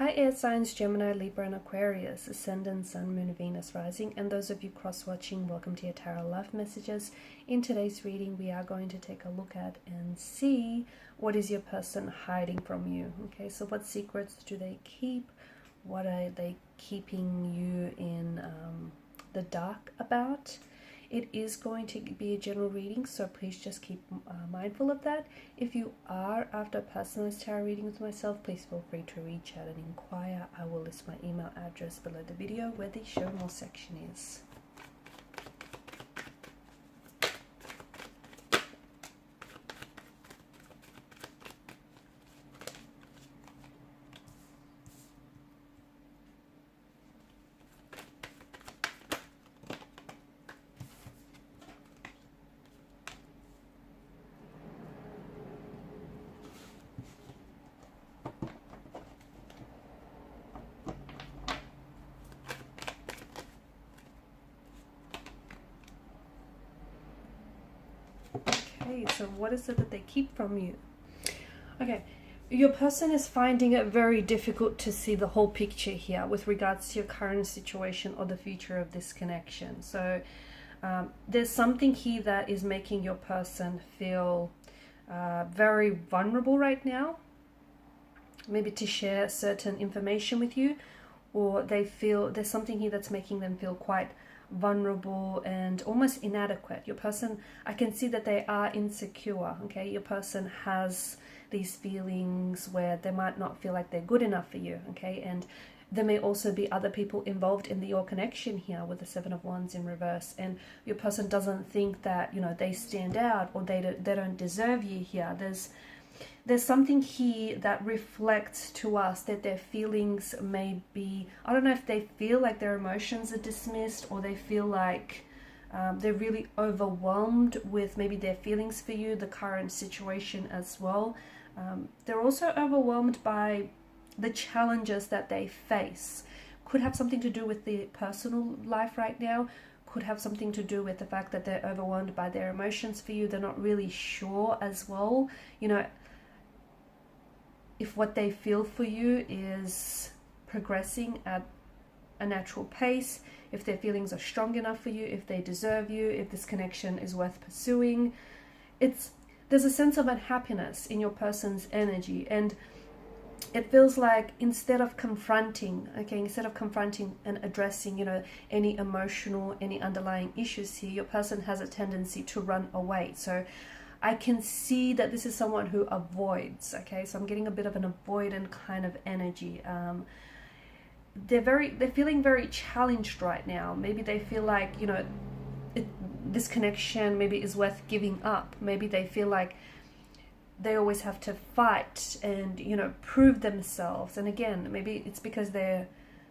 Hi air signs Gemini, Libra and Aquarius, Ascendant, Sun, Moon, Venus, Rising, and those of you cross-watching, welcome to your Tarot Love Messages. In today's reading, we are going to take a look at and see what is your person hiding from you. Okay, so what secrets do they keep? What are they keeping you in the dark about? It is going to be a general reading, so please just keep mindful of that. If you are after a personalized tarot reading with myself, please feel free to reach out and inquire. I will list my email address below the video where the show more section is. Okay, so what is it that they keep from you? Okay, your person is finding it very difficult to see the whole picture here with regards to your current situation or the future of this connection. So there's something here that is making your person feel very vulnerable right now, maybe to share certain information with you, or they feel there's something here that's making them feel quite vulnerable and almost inadequate. Your person, I can see that they are insecure. Okay, your person has these feelings where they might not feel like they're good enough for you. Okay, and there may also be other people involved in your connection here with the Seven of Wands in reverse, and your person doesn't think that, you know, they stand out or they don't deserve you here. There's something here that reflects to us that their feelings may be, I don't know if they feel like their emotions are dismissed, or they feel like they're really overwhelmed with maybe their feelings for you, the current situation as well. They're also overwhelmed by the challenges that they face. Could have something to do with the personal life right now, could have something to do with the fact that they're overwhelmed by their emotions for you. They're not really sure as well, you know, if what they feel for you is progressing at a natural pace, if their feelings are strong enough for you, if they deserve you, if this connection is worth pursuing. There's a sense of unhappiness in your person's energy, and it feels like instead of confronting and addressing, you know, any emotional, any underlying issues here, your person has a tendency to run away. So I can see that this is someone who avoids. Okay, so I'm getting a bit of an avoidant kind of energy. They're feeling very challenged right now. Maybe they feel like, you know, this connection maybe is worth giving up. Maybe they feel like they always have to fight and, you know, prove themselves. And again, maybe it's because they're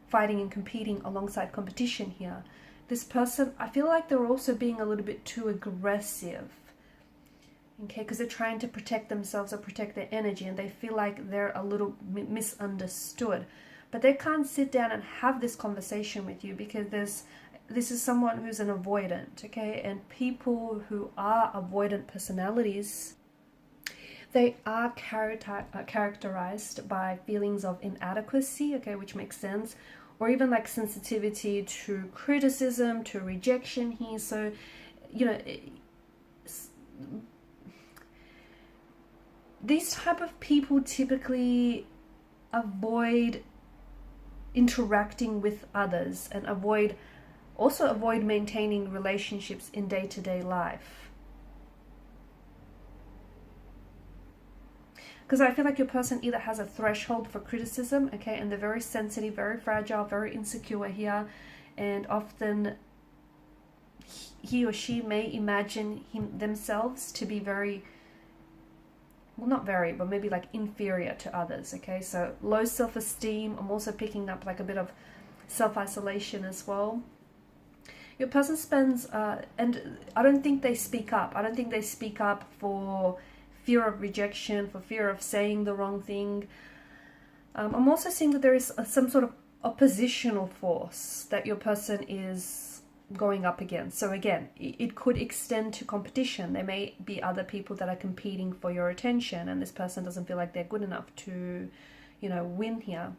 fighting and competing alongside competition here. This person, I feel like they're also being a little bit too aggressive. Okay, because they're trying to protect themselves or protect their energy, and they feel like they're a little misunderstood. But they can't sit down and have this conversation with you because this is someone who's an avoidant, okay? And people who are avoidant personalities, they are characterized by feelings of inadequacy, okay, which makes sense, or even like sensitivity to criticism, to rejection here. So, you know, these type of people typically avoid interacting with others and also avoid maintaining relationships in day-to-day life. Because I feel like your person either has a threshold for criticism, okay, and they're very sensitive, very fragile, very insecure here, and often he or she may imagine themselves to be very, well, not very, but maybe like inferior to others. Okay, so low self-esteem. I'm also picking up like a bit of self-isolation as well. Your person spends and I don't think they speak up. I don't think they speak up for fear of rejection, for fear of saying the wrong thing. I'm also seeing that there is some sort of oppositional force that your person is going up against. So again, it could extend to competition. There may be other people that are competing for your attention, and this person doesn't feel like they're good enough to, you know, win here.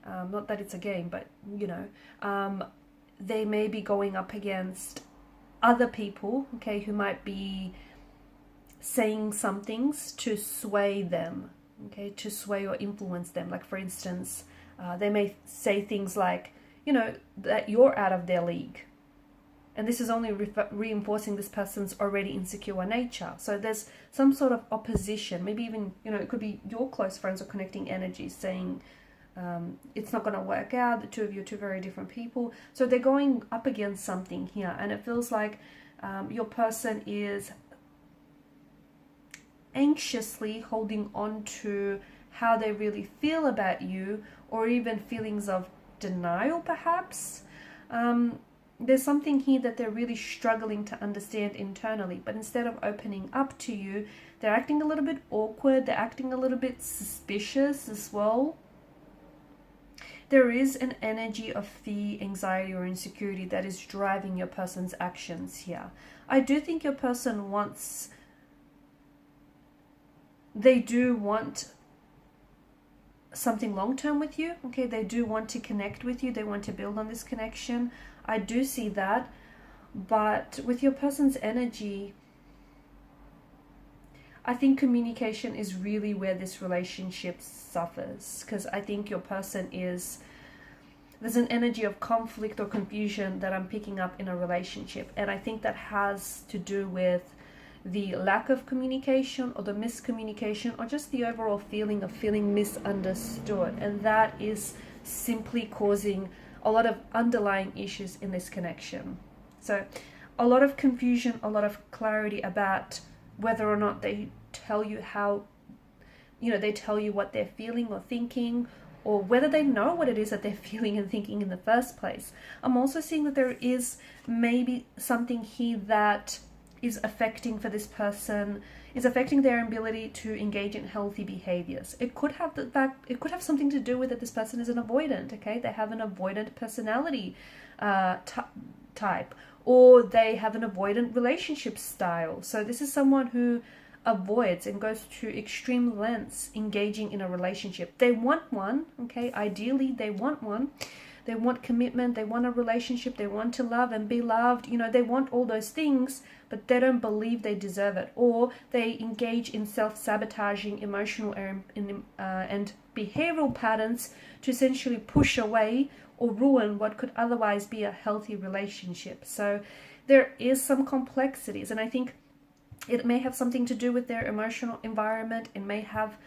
Not that it's a game, but you know, they may be going up against other people, okay, who might be saying some things to sway them, okay, to sway or influence them. Like, for instance, they may say things like, you know, that you're out of their league. And this is only reinforcing this person's already insecure nature. So there's some sort of opposition, maybe even, you know, it could be your close friends or connecting energies saying, it's not going to work out, the two of you are two very different people. So they're going up against something here, and it feels like your person is anxiously holding on to how they really feel about you, or even feelings of denial perhaps. There's something here that they're really struggling to understand internally, but instead of opening up to you, they're acting a little bit awkward, they're acting a little bit suspicious as well. There is an energy of fear, anxiety, or insecurity that is driving your person's actions here. I do think your person wants, they do want something long-term with you, okay? They do want to connect with you, they want to build on this connection. I do see that, but with your person's energy, I think communication is really where this relationship suffers, because I think your person is, there's an energy of conflict or confusion that I'm picking up in a relationship, and I think that has to do with the lack of communication or the miscommunication, or just the overall feeling of feeling misunderstood, and that is simply causing a lot of underlying issues in this connection. So a lot of confusion, a lot of clarity about whether or not they tell you how, you know, they tell you what they're feeling or thinking, or whether they know what it is that they're feeling and thinking in the first place. I'm also seeing that there is maybe something here that is affecting for this person, is affecting their ability to engage in healthy behaviors. It could have the fact, it could have something to do with that this person is an avoidant, okay? They have an avoidant personality type, or they have an avoidant relationship style. So this is someone who avoids and goes to extreme lengths engaging in a relationship. They want one, okay? Ideally, they want one. They want commitment, they want a relationship, they want to love and be loved. You know, they want all those things, but they don't believe they deserve it. Or they engage in self-sabotaging emotional and behavioral patterns to essentially push away or ruin what could otherwise be a healthy relationship. So there is some complexities, and I think it may have something to do with their emotional environment. It may have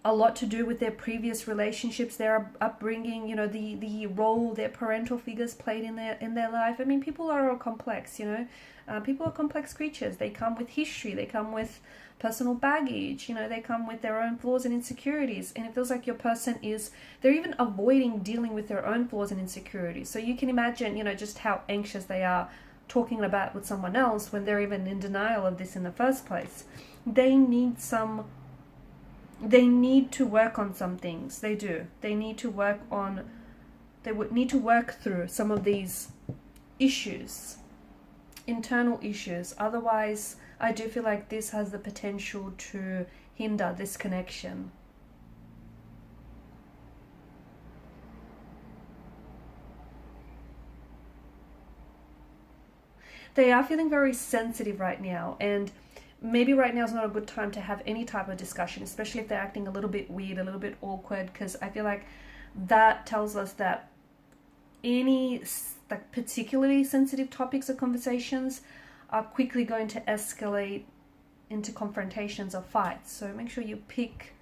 a lot to do with their previous relationships, their upbringing, you know, the role their parental figures played in their life. I mean, people are all complex, you know. People are complex creatures. They come with history, they come with personal baggage, you know, they come with their own flaws and insecurities. And it feels like your person is, they're even avoiding dealing with their own flaws and insecurities. So you can imagine, you know, just how anxious they are talking about with someone else when they're even in denial of this in the first place. They need to work on some things. They do. They need to work on, they would need to work through some of these issues, internal issues. Otherwise, I do feel like this has the potential to hinder this connection. They are feeling very sensitive right now, and maybe right now is not a good time to have any type of discussion, especially if they're acting a little bit weird, a little bit awkward, because I feel like that tells us that any like particularly sensitive topics or conversations are quickly going to escalate into confrontations or fights. So make sure you pick,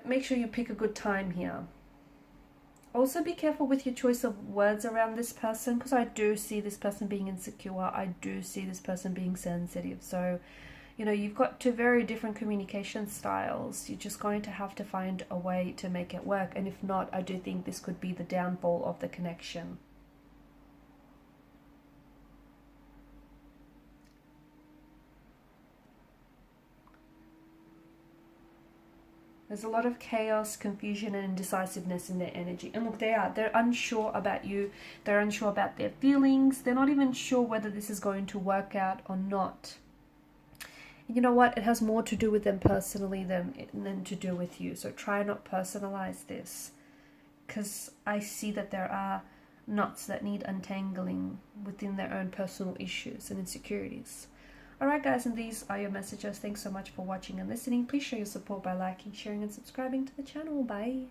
make sure you pick a good time here. Also be careful with your choice of words around this person, because I do see this person being insecure. I do see this person being sensitive. So, you've got two very different communication styles. You're just going to have to find a way to make it work. And if not, I do think this could be the downfall of the connection. There's a lot of chaos, confusion, and indecisiveness in their energy. And look, they're unsure about you. They're unsure about their feelings. They're not even sure whether this is going to work out or not. you know what, it has more to do with them personally than to do with you. So try not personalize this, because I see that there are knots that need untangling within their own personal issues and insecurities. Alright guys, and these are your messages. Thanks so much for watching and listening. Please show your support by liking, sharing and subscribing to the channel. Bye.